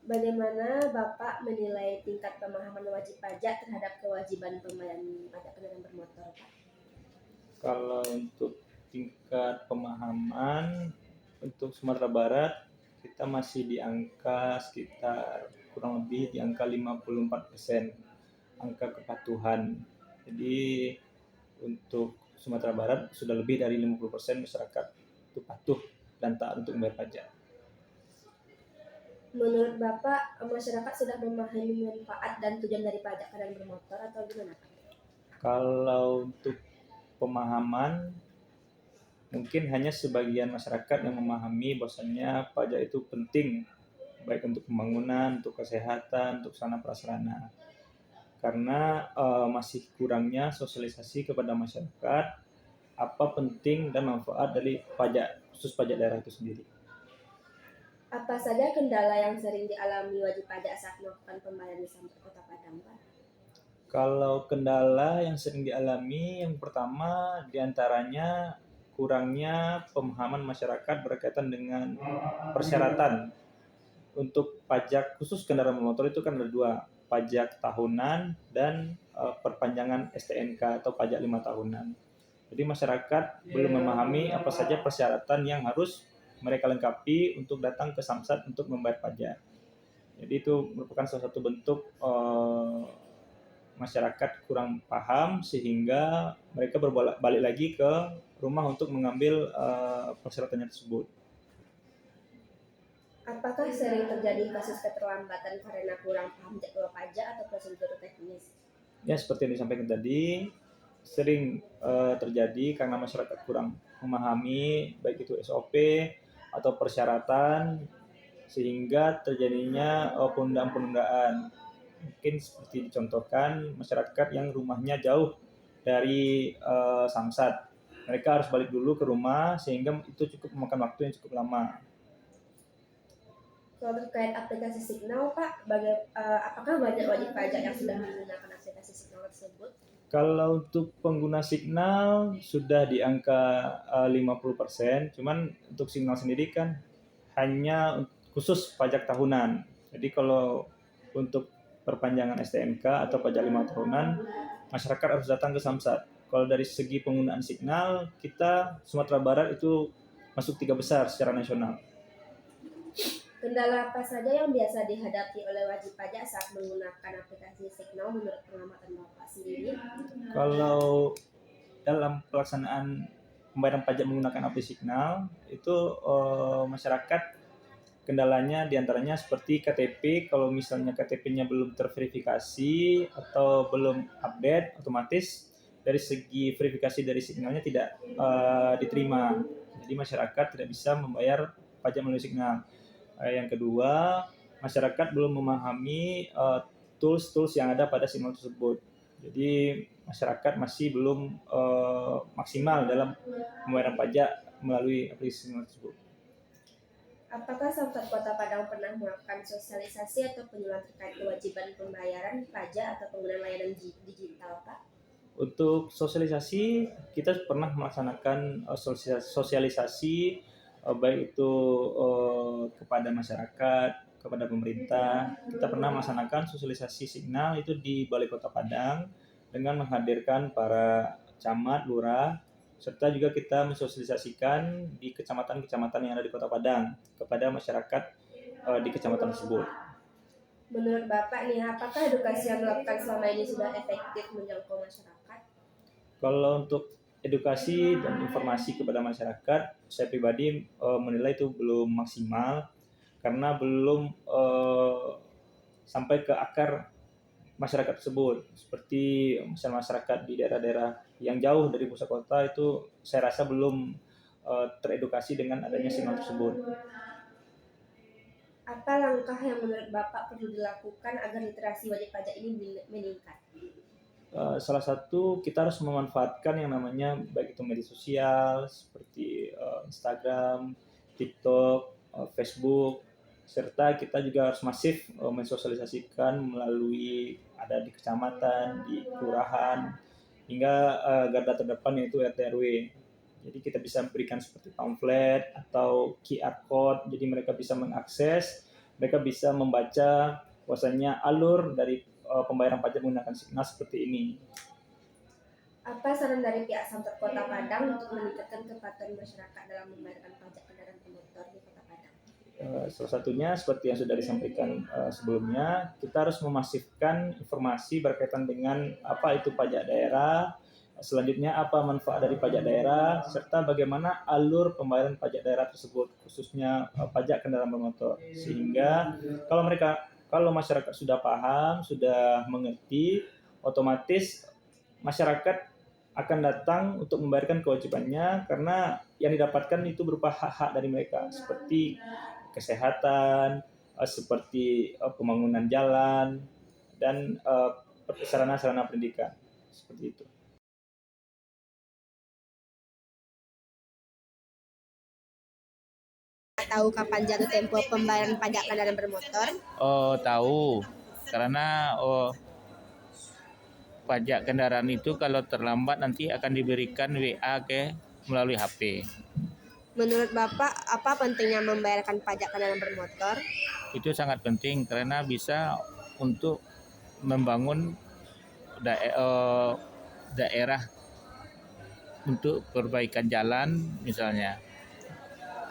Bagaimana Bapak menilai tingkat pemahaman wajib pajak terhadap kewajiban pembayaran pajak kendaraan bermotor, Pak? Kalau untuk tingkat pemahaman untuk Sumatera Barat, kita masih di angka sekitar kurang lebih di angka 54% angka kepatuhan. Jadi untuk Sumatera Barat sudah lebih dari 50% masyarakat itu patuh dan taat untuk membayar pajak. Menurut Bapak, masyarakat sudah memahami manfaat dan tujuan dari pajak kendaraan bermotor atau gimana, Pak? Kalau untuk pemahaman, mungkin hanya sebagian masyarakat yang memahami bahwasannya pajak itu penting, baik untuk pembangunan, untuk kesehatan, untuk sarana prasarana. Karena masih kurangnya sosialisasi kepada masyarakat apa penting dan manfaat dari pajak, khusus pajak daerah itu sendiri. Apa saja kendala yang sering dialami wajib pajak saat melakukan pembayaran di Samsat Kota Padang, Pak? Kalau kendala yang sering dialami, yang pertama diantaranya kurangnya pemahaman masyarakat berkaitan dengan persyaratan untuk pajak khusus kendaraan bermotor itu kan ada dua, pajak tahunan dan perpanjangan STNK atau pajak 5 tahunan. Jadi masyarakat belum memahami apa saja persyaratan yang harus mereka lengkapi untuk datang ke Samsat untuk membayar pajak. Jadi itu merupakan salah satu bentuk masyarakat kurang paham sehingga mereka balik lagi ke rumah untuk mengambil persyaratannya tersebut. Apakah sering terjadi kasus keterlambatan karena kurang paham jadwal pajak atau prosedur teknis? Ya seperti yang disampaikan tadi, sering terjadi karena masyarakat kurang memahami baik itu SOP atau persyaratan sehingga terjadinya penundaan-penundaan. Mungkin seperti dicontohkan masyarakat yang rumahnya jauh dari Samsat. Mereka harus balik dulu ke rumah sehingga itu cukup memakan waktu yang cukup lama. Kalau terkait aplikasi Signal, Pak, apakah banyak wajib pajak yang sudah menggunakan aplikasi Signal tersebut? Kalau untuk pengguna Signal sudah di angka 50%, cuman untuk Signal sendiri kan hanya khusus pajak tahunan. Jadi kalau untuk perpanjangan STNK atau pajak 5 tahunan, masyarakat harus datang ke Samsat. Kalau dari segi penggunaan Signal, kita Sumatera Barat itu masuk 3 besar secara nasional. Kendala apa saja yang biasa dihadapi oleh wajib pajak saat menggunakan aplikasi Signal menurut pengamatan Bapak sendiri? Kalau dalam pelaksanaan pembayaran pajak menggunakan aplikasi Signal, itu masyarakat kendalanya diantaranya seperti KTP, kalau misalnya KTP-nya belum terverifikasi atau belum update, otomatis dari segi verifikasi dari Signalnya tidak diterima. Jadi masyarakat tidak bisa membayar pajak melalui Signal. Yang kedua, masyarakat belum memahami tools-tools yang ada pada Signal tersebut. Jadi masyarakat masih belum maksimal dalam pembayaran pajak melalui aplikasi Signal tersebut. Apakah Samsat Kota Padang pernah melakukan sosialisasi atau penyuluhan terkait kewajiban pembayaran pajak atau penggunaan layanan digital, Pak? Untuk sosialisasi, kita pernah melaksanakan sosialisasi baik itu kepada masyarakat, kepada pemerintah. Kita pernah melaksanakan sosialisasi Signal itu di Balai Kota Padang dengan menghadirkan para camat, lurah, serta juga kita mensosialisasikan di kecamatan-kecamatan yang ada di Kota Padang kepada masyarakat di kecamatan tersebut. Menurut Bapak nih, apakah edukasi yang dilakukan selama ini sudah efektif menjangkau masyarakat? Kalau untuk edukasi dan informasi kepada masyarakat, saya pribadi menilai itu belum maksimal karena belum sampai ke akar masyarakat tersebut. Seperti masyarakat di daerah-daerah yang jauh dari pusat kota itu saya rasa belum teredukasi dengan adanya sinyal tersebut. Apa langkah yang menurut Bapak perlu dilakukan agar literasi wajib pajak ini meningkat? Salah satu kita harus memanfaatkan yang namanya baik itu media sosial seperti Instagram, TikTok, Facebook, serta kita juga harus masif mensosialisasikan melalui ada di kecamatan, di kelurahan, hingga garda terdepan yaitu RT RW. Jadi kita bisa berikan seperti pamflet atau QR code, jadi mereka bisa mengakses mereka bisa membaca bahwasanya alur dari pembayaran pajak menggunakan Signal seperti ini. Apa saran dari pihak Samsat Kota Padang untuk meningkatkan kepatuhan masyarakat dalam membayarkan pajak kendaraan bermotor di Kota Padang? Salah satunya seperti yang sudah disampaikan sebelumnya, kita harus memasifkan informasi berkaitan dengan apa itu pajak daerah, selanjutnya apa manfaat dari pajak daerah, serta bagaimana alur pembayaran pajak daerah tersebut, khususnya pajak kendaraan bermotor. Sehingga kalau masyarakat sudah paham, sudah mengerti, otomatis masyarakat akan datang untuk membayarkan kewajibannya karena yang didapatkan itu berupa hak-hak dari mereka seperti kesehatan, seperti pembangunan jalan dan sarana-sarana pendidikan seperti itu. Tahu kapan jatuh tempo pembayaran pajak kendaraan bermotor? Oh, tahu. Karena pajak kendaraan itu kalau terlambat nanti akan diberikan WA melalui HP. Menurut Bapak, apa pentingnya membayarkan pajak kendaraan bermotor? Itu sangat penting karena bisa untuk membangun daerah untuk perbaikan jalan misalnya.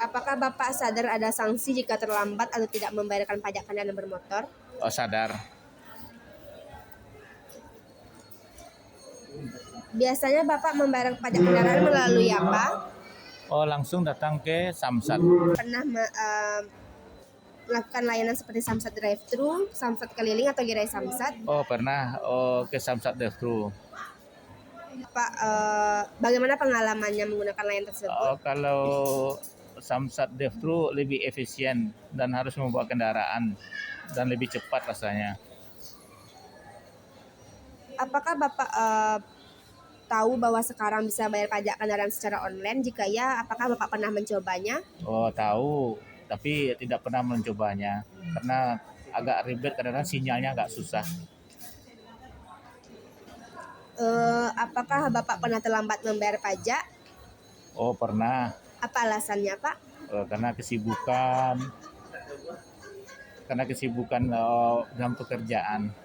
Apakah Bapak sadar ada sanksi jika terlambat atau tidak membayarkan pajak kendaraan bermotor? Oh, sadar. Biasanya Bapak membayar pajak kendaraan melalui apa? Oh, langsung datang ke Samsat. Pernah melakukan layanan seperti Samsat drive-thru, Samsat keliling atau gerai Samsat? Oh, pernah ke Samsat drive-thru. Pak, bagaimana pengalamannya menggunakan layanan tersebut? Kalau Samsat drive-thru lebih efisien dan harus membawa kendaraan dan lebih cepat rasanya. Apakah Bapak tahu bahwa sekarang bisa bayar pajak kendaraan secara online? Jika ya, apakah Bapak pernah mencobanya? Oh, tahu, tapi tidak pernah mencobanya karena agak ribet, kadang-kadang sinyalnya agak susah. Apakah Bapak pernah terlambat membayar pajak? Oh, pernah. Apa alasannya, Pak? Karena kesibukan dalam pekerjaan.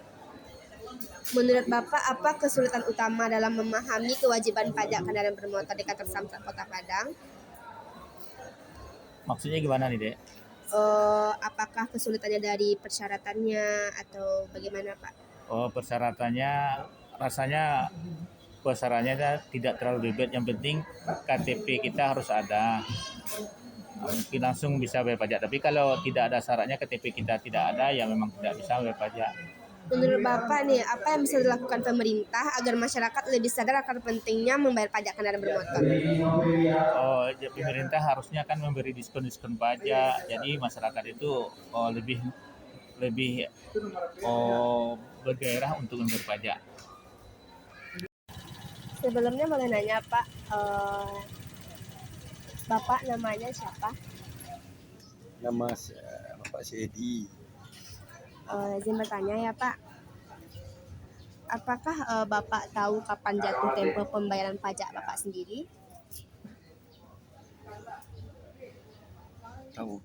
Menurut Bapak, apa kesulitan utama dalam memahami kewajiban pajak kendaraan bermotor di kantor Samsat Kota Padang? Maksudnya gimana nih, Dek? Apakah kesulitannya dari persyaratannya atau bagaimana, Pak? Oh, persyaratannya rasanya tidak terlalu ribet. Yang penting KTP kita harus ada. Mungkin langsung bisa bayar pajak. Tapi kalau tidak ada syaratnya, KTP kita tidak ada, ya memang tidak bisa bayar pajak. Menurut Bapak nih, apa yang bisa dilakukan pemerintah agar masyarakat lebih sadar akan pentingnya membayar pajak kendaraan bermotor? Oh, pemerintah harusnya kan memberi diskon pajak. Jadi masyarakat itu lebih bergairah untuk membayar pajak. Sebelumnya boleh nanya, Pak, Bapak namanya siapa? Nama Bapak Syedi. Izin bertanya ya, Pak. Apakah Bapak tahu kapan jatuh tempo pembayaran pajak Bapak sendiri? Tahu.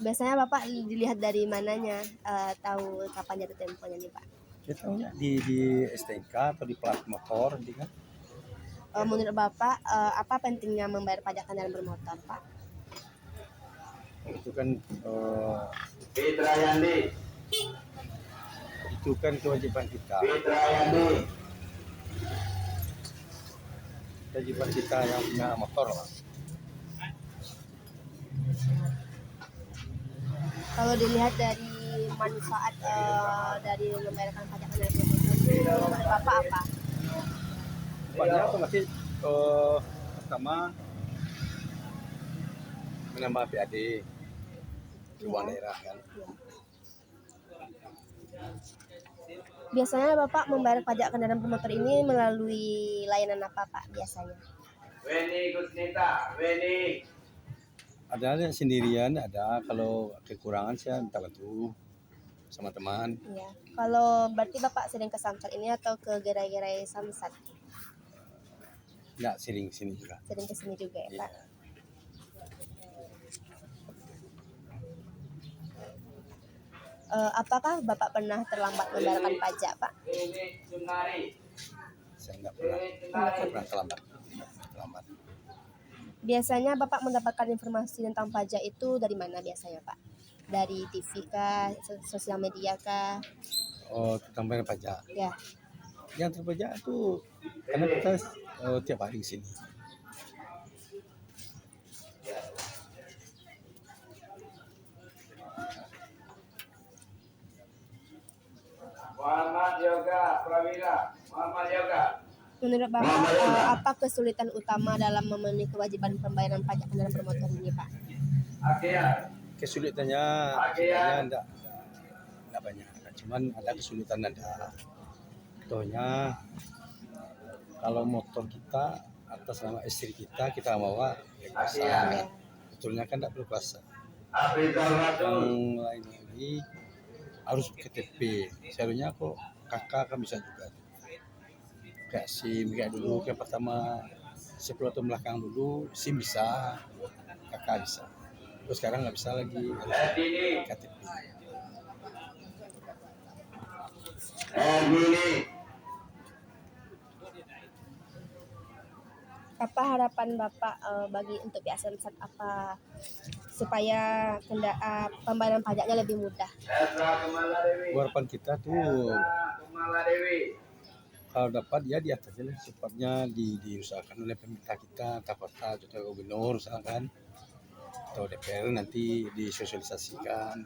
Biasanya Bapak dilihat dari mananya tahu kapan jatuh temponya nih, Pak? Kita tahunya di STNK atau di plat motor nanti kan. Menurut Bapak, apa pentingnya membayar pajak kendaraan bermotor, Pak? Itu kan itu kan kewajiban kita. Kewajiban kita yang punya motor lah. Kalau dilihat dari manfaat dari membayarkan pajak kendaraan bermotor itu menurut Bapak apa? Manfaatnya otomatis pertama menambah PAD uang daerah kan. Biasanya Bapak membayar pajak kendaraan bermotor ini melalui layanan apa, Pak, biasanya? Ada sendirian, ada kalau kekurangan saya minta bantu sama teman. Iya. Kalau berarti Bapak sering ke Samsat ini atau ke gerai-gerai Samsat? Enggak, sering sini juga. Sering ke sini juga ya, Pak? Iya. Apakah Bapak pernah terlambat membayarkan pajak, Pak? Saya nggak pernah terlambat. Terlambat. Biasanya Bapak mendapatkan informasi tentang pajak itu dari mana biasanya, Pak? Dari TV kah, sosial media kah? Oh, tentang bayar pajak. Ya. Yang terpajak itu karena kita tiap hari di sini. Muhammad Yoga Prawira. Muhammad Yoga. Menurut Bapak, apa kesulitan utama dalam memenuhi kewajiban pembayaran pajak kendaraan bermotor ini, Pak? Kesulitannya enggak banyak. Cuman ada kesulitan ada. Contohnya kalau motor kita atas nama istri kita bawa kuasa. Betulnya kan tidak berkuasa. Yang lain ini harus KTP. Seharusnya kok kakak kan bisa juga. Kayak SIM kayak dulu, kayak pertama 10 tahun belakang dulu SIM bisa, kakak bisa. Terus sekarang nggak bisa lagi KTP. Apa harapan Bapak bagi untuk pihak Samsat apa supaya pembayaran pajaknya lebih mudah? Harapan kita tuh kalau dapat ya di atasnya lah, cepatnya diusahakan oleh pemerintah kita, entah kota, atau gubernur misalkan, atau DPR nanti disosialisasikan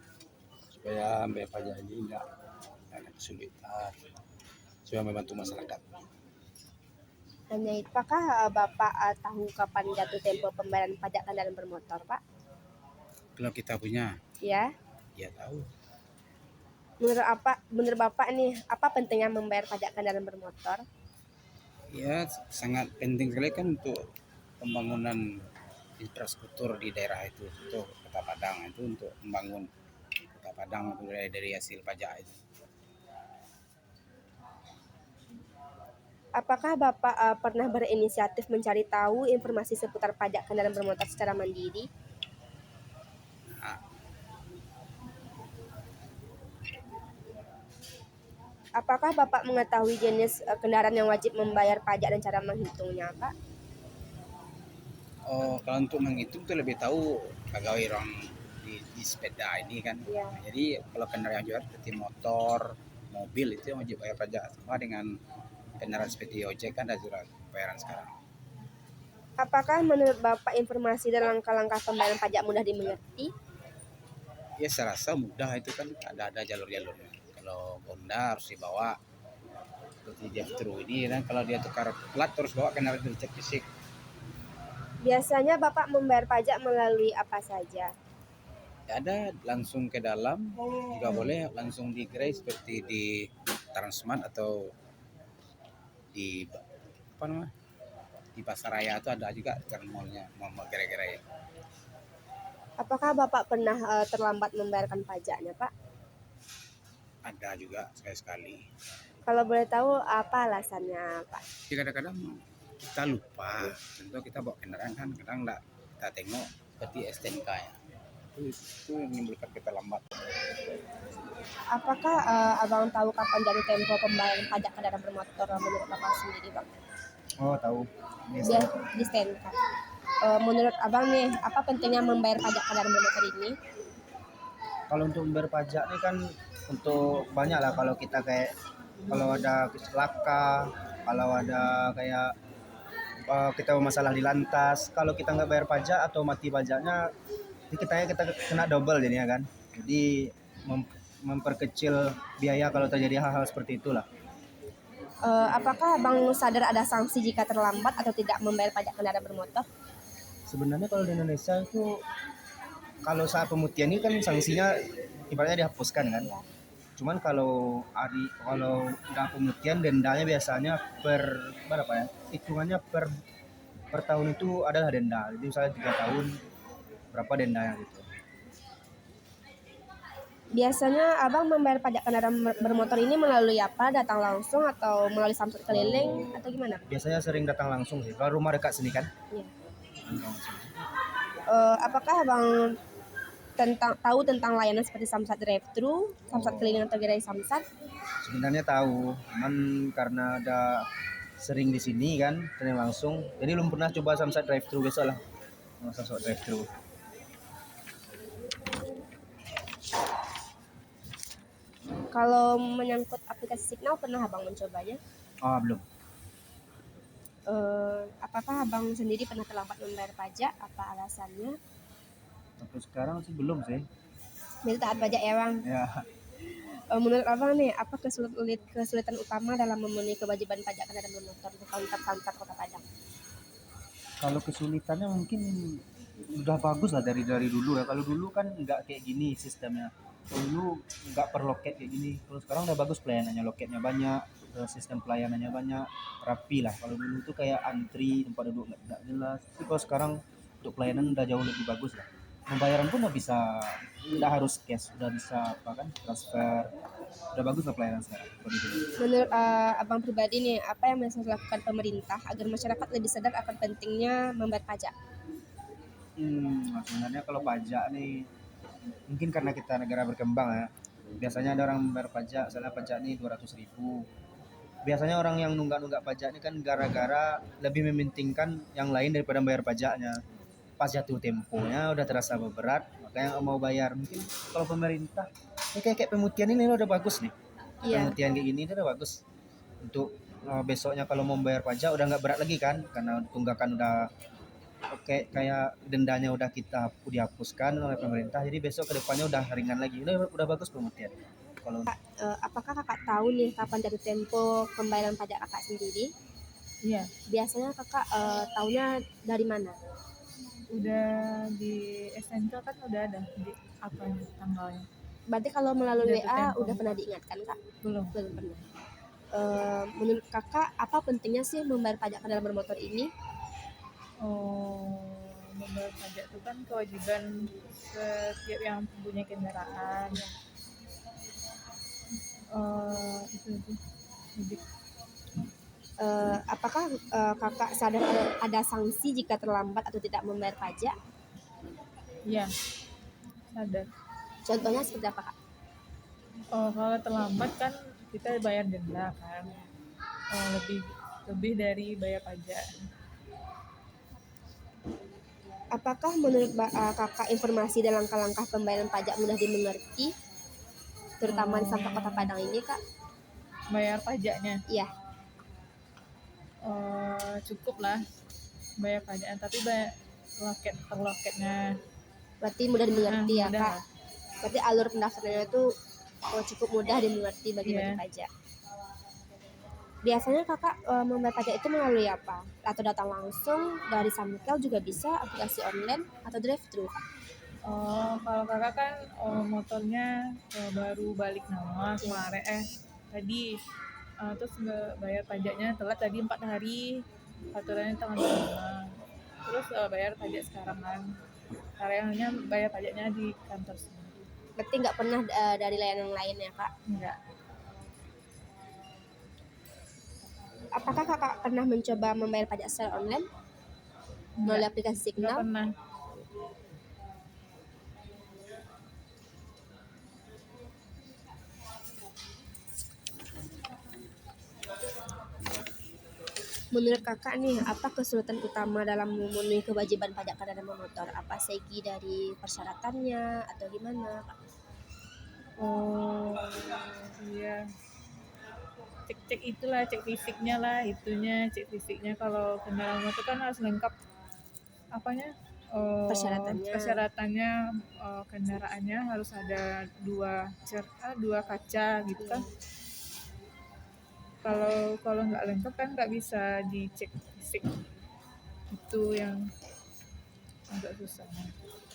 supaya bayar pajak ini enggak ada kesulitan, supaya membantu masyarakat. Hanya itu, apakah Bapak tahu kapan jatuh tempo pembayaran pajak kendaraan bermotor, Pak? Kalau kita punya, Ya. ya tahu. Menurut Bapak nih, apa pentingnya membayar pajak kendaraan bermotor? Ya sangat penting sekali kan untuk pembangunan infrastruktur di daerah itu, untuk Kota Padang itu, untuk membangun Kota Padang dari hasil pajak itu. Apakah Bapak pernah berinisiatif mencari tahu informasi seputar pajak kendaraan bermotor secara mandiri? Nah, Apakah Bapak mengetahui jenis kendaraan yang wajib membayar pajak dan cara menghitungnya, Pak? oh, kalau untuk menghitung tuh lebih tahu pegawai orang di sepeda ini kan. Ya. Jadi kalau kendaraan jual seperti motor, mobil itu yang wajib bayar pajak, sama dengan kendaraan seperti ojek kan ada surat bayaran sekarang. Apakah menurut Bapak informasi dan langkah-langkah pembayaran pajak mudah dimengerti? Ya saya rasa mudah, itu kan ada jalur-jalurnya. Kalau Honda harus dibawa seperti dia true ini, dan kalau dia tukar plat terus bawa kendaraan dicek fisik. Biasanya Bapak membayar pajak melalui apa saja? Ya ada langsung ke dalam, juga boleh langsung di gerai seperti di Transmart atau di apa namanya, di Pasaraya itu ada juga kan mallnya, mall gerai-gerai. Apakah Bapak pernah terlambat membayarkan pajaknya, Pak? Ada juga sekali-sekali. Kalau boleh tahu apa alasannya, Pak? Jadi kadang-kadang kita lupa, contoh kita bawa kendaraan kan kadang enggak kita tengok seperti STNK ya. Itu yang menimbulkan kita lambat. Apakah Abang tahu kapan jatuh tempo pembayaran pajak kendaraan bermotor menurut Bapak sendiri, Bang? Oh tahu. Dia di STNK. Menurut Abang nih, apa pentingnya membayar pajak kendaraan bermotor ini? Kalau untuk membayar pajak ini kan untuk banyak lah, kalau kita kayak kalau ada kecelakaan, kalau ada kayak kita masalah di lantas, kalau kita nggak bayar pajak atau mati pajaknya, kita kena double jadinya kan. Jadi memperkecil biaya kalau terjadi hal-hal seperti itulah. Apakah Abang sadar ada sanksi jika terlambat atau tidak membayar pajak kendaraan bermotor? Sebenarnya kalau di Indonesia itu kalau saat pemutihan ini kan sanksinya ibaratnya dihapuskan kan. Cuman kalau udah pemutihan, dendanya biasanya per berapa ya? Hitungannya per tahun itu adalah denda. Jadi misalnya 3 tahun berapa dendanya gitu. Biasanya Abang membayar pajak kendaraan bermotor ini melalui apa? Datang langsung atau melalui samsat keliling atau gimana? Biasanya sering datang langsung sih. Kalau rumah dekat sini kan. Iya. Datang langsung. Apakah Abang tahu tentang layanan seperti Samsat Drive-thru, Samsat Keliling atau Gerai Samsat? Sebenarnya tahu, cuman karena ada sering di sini kan, sering langsung. Jadi belum pernah coba Samsat drive-thru, besok lah. Mau Samsat drive-thru. Kalau menyangkut aplikasi Signal, pernah Abang mencobanya? Oh, belum. Apakah Abang sendiri pernah terlambat membayar pajak? Apa alasannya? Sampai sekarang sih belum sih. Jadi taat pajak ya Bang. Ya, Menurut Abang nih, apa kesulitan utama dalam memenuhi kewajiban pajak kendaraan bermotor di kantor Samsat Kota Padang? kalau kesulitannya mungkin udah bagus lah dari dulu ya. Kalau dulu kan nggak kayak gini sistemnya. Dulu nggak per loket kayak gini. Kalau sekarang udah bagus pelayanannya, loketnya banyak, terus sistem pelayanannya banyak, rapi lah. Kalau dulu tuh kayak antri, tempat duduk nggak jelas. Tapi kalau sekarang untuk pelayanan udah jauh lebih bagus lah. Pembayaran pun udah bisa, nggak harus cash, udah bisa apa kan transfer. Udah bagus lah pelayanan sekarang. Kalau di dulu. Menurut Abang pribadi nih, apa yang bisa dilakukan pemerintah agar masyarakat lebih sadar akan pentingnya membayar pajak? Sebenarnya kalau pajak nih mungkin karena kita negara berkembang ya. Biasanya ada orang membayar pajak, misalnya pajak nih 200.000. Biasanya orang yang nunggak-nunggak pajak ini kan gara-gara lebih mementingkan yang lain daripada bayar pajaknya. Pas jatuh temponya udah terasa berat, makanya nggak mau bayar. Mungkin kalau pemerintah, ini kayak pemutihan ini udah bagus nih. Iya. Pemutihan kayak gini udah bagus. Untuk besoknya kalau mau bayar pajak udah nggak berat lagi kan, karena tunggakan udah oke, kayak dendanya udah dihapuskan oleh pemerintah, jadi besok kedepannya udah ringan lagi. Udah bagus pemutihan. Kalau Apakah kakak tahu nih kapan jatuh tempo pembayaran pajak kakak sendiri? Iya, Biasanya kakak taunya dari mana? udah di SNK kan udah ada di apa nih tanggalnya. Berarti kalau melalui Jatuh WA tempo. udah pernah diingatkan kak? Belum. Belum pernah. Menurut kakak apa pentingnya sih membayar pajak kendaraan bermotor ini? Membayar pajak itu kan kewajiban setiap yang punya kendaraan. Itu sih. Jadi, Apakah kakak sadar ada sanksi jika terlambat atau tidak membayar pajak? ya sadar. Contohnya seperti apa kak? Kalau terlambat kan kita bayar denda kan. Lebih dari bayar pajak. Apakah menurut kakak informasi dan langkah-langkah pembayaran pajak mudah dimengerti? Terutama di Samsat Kota Padang ini kak? Bayar pajaknya. Iya. Cukup lah bayar pajaknya, tapi bayar loketnya Berarti mudah dimengerti ya mudah kak? lah. Berarti alur pendaftarannya itu cukup mudah dimengerti bagi Iya. pajak. Biasanya kakak membayar pajak itu melalui apa? Atau datang langsung dari Samkel juga bisa, aplikasi online atau drive-thru? Kalau kakak kan motornya baru balik nama kemarin tadi, terus nggak bayar pajaknya telat tadi 4 hari, aturannya tanggal 5. Terus bayar pajak sekarang kan, karyanya bayar pajaknya di kantor sendiri. Berarti nggak pernah dari layanan lain ya kak? Enggak. Apakah kakak pernah mencoba membayar pajak secara online melalui aplikasi Enggak Signal? pernah. Menurut kakak nih, apa kesulitan utama dalam memenuhi kewajiban pajak kendaraan bermotor? Apa segi dari persyaratannya atau gimana kak? Iya. Cek itulah, cek fisiknya lah, cek fisiknya. Kalau kendaraan motor kan harus lengkap apanya? Persyaratannya kendaraannya harus ada dua kaca gitu kan. Kalau nggak lengkap kan nggak bisa dicek fisik, itu yang agak susah.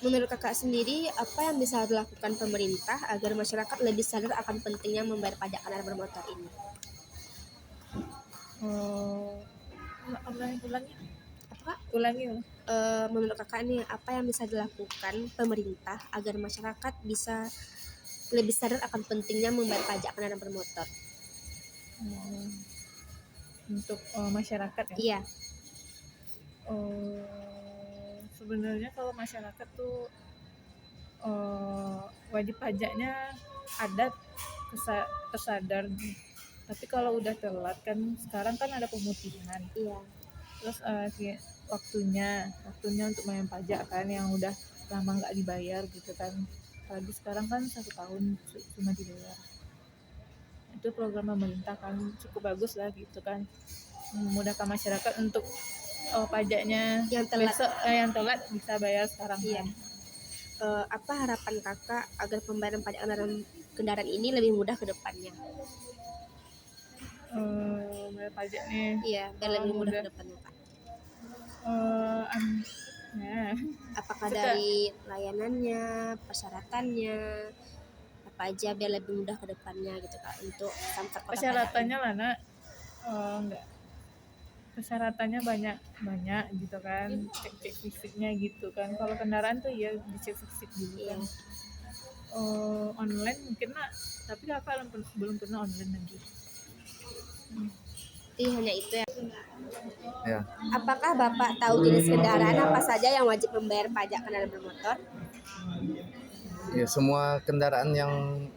Menurut kakak sendiri, apa yang bisa dilakukan pemerintah agar masyarakat lebih sadar akan pentingnya membayar pajak kendaraan bermotor ini? Ulangi. Menurut kakak nih, apa yang bisa dilakukan pemerintah agar masyarakat bisa lebih sadar akan pentingnya membayar pajak kendaraan bermotor? Untuk masyarakat ya? Iya. Sebenarnya kalau masyarakat tuh wajib pajaknya ada tersadar. Tapi kalau udah telat kan sekarang kan ada pemutihan. Iya. Terus waktunya untuk bayar pajak kan yang udah lama nggak dibayar gitu kan. Lagi sekarang kan 1 tahun cuma dibayar. Itu program pemerintah kan cukup bagus lah gitu kan, memudahkan masyarakat untuk pajaknya Yang telat. yang telat bisa bayar sekarang. Iya. Kan. Apa harapan kakak agar pembayaran pajak kendaraan ini lebih mudah ke depannya? Bayar pajak nih. Iya, biar lebih mudah ke depannya, Kak. Nah, Apakah dari layanannya, persyaratannya, apa aja biar lebih mudah ke depannya gitu Kak untuk samsat kota persyaratannya lah nak, enggak, persyaratannya banyak gitu kan, cek fisiknya gitu kan. Kalau kendaraan tuh ya dicek fisik dulu Iya. kan. Online mungkin nak, tapi kakak belum pernah online lagi. Jadi hanya itu ya. Ya. Apakah Bapak tahu jenis kendaraan apa saja yang wajib membayar pajak kendaraan bermotor? Ya, semua kendaraan yang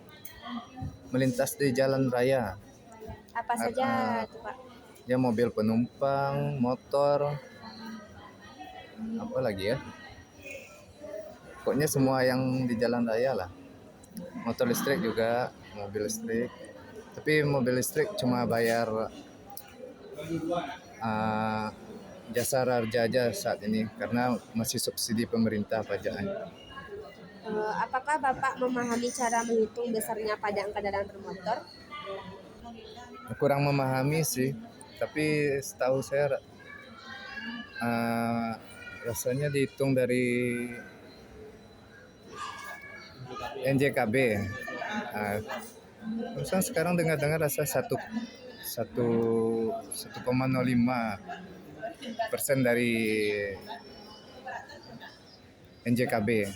melintas di jalan raya. Apa saja itu Pak? Ya, mobil penumpang, motor, apa lagi ya? Pokoknya semua yang di jalan raya lah. Motor listrik juga, mobil listrik. Tapi mobil listrik cuma bayar jasa raja aja saat ini karena masih subsidi pemerintah pajaknya. Apakah Bapak memahami cara menghitung besarnya pajak kendaraan bermotor? Kurang memahami sih, tapi setahu saya rasanya dihitung dari NJKB. Terus sekarang dengar rasa 1,05% dari NJKB.